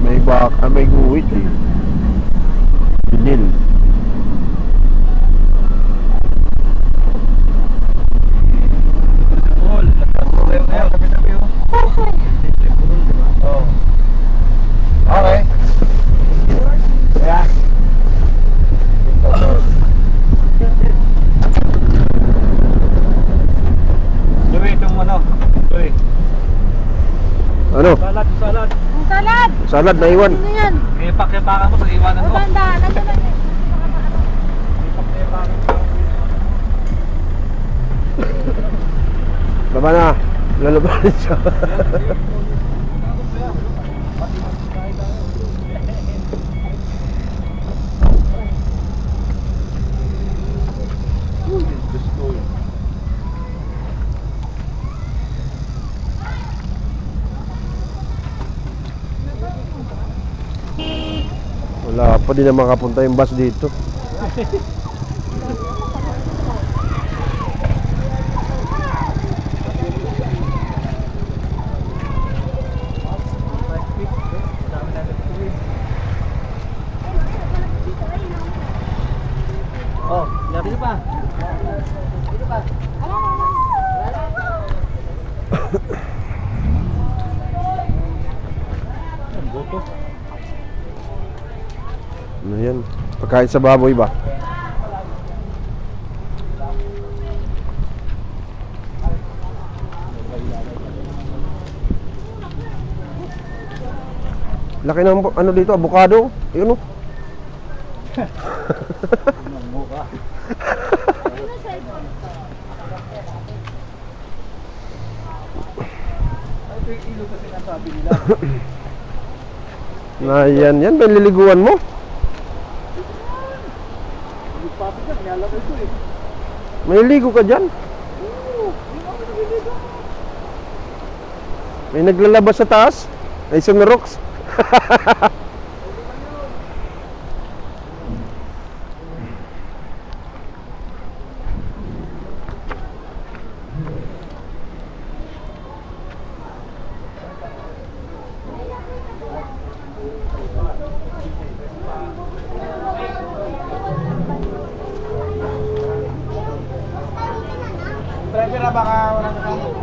May baka, may guwit eh. Binil. Okay. Yeah. Luwi itong ano. Luwi. Ano? Salad. Ang salad! Salad na iwan. Ano yan? Ipak-ipakan mo sa iwanan O mo. banda, nandun lang eh. Ipak-ipakan mo. Baba na. Lalabanin siya. Wala pa din na makapunta yung bus dito. Oh, dito pa. Dito pa. Boto. Ano yan? Pagkain sa baboy ba? Laki ng ano dito, avocado. Yun oh. Ito yung ilog kasi nasabi nila. Na yan, may liliguan mo. Ilog papit yan, nilalagay ko eh. May ligo ka dyan. May naglalabas sa taas. Ay isang rocks. Driver na baka wala na ka.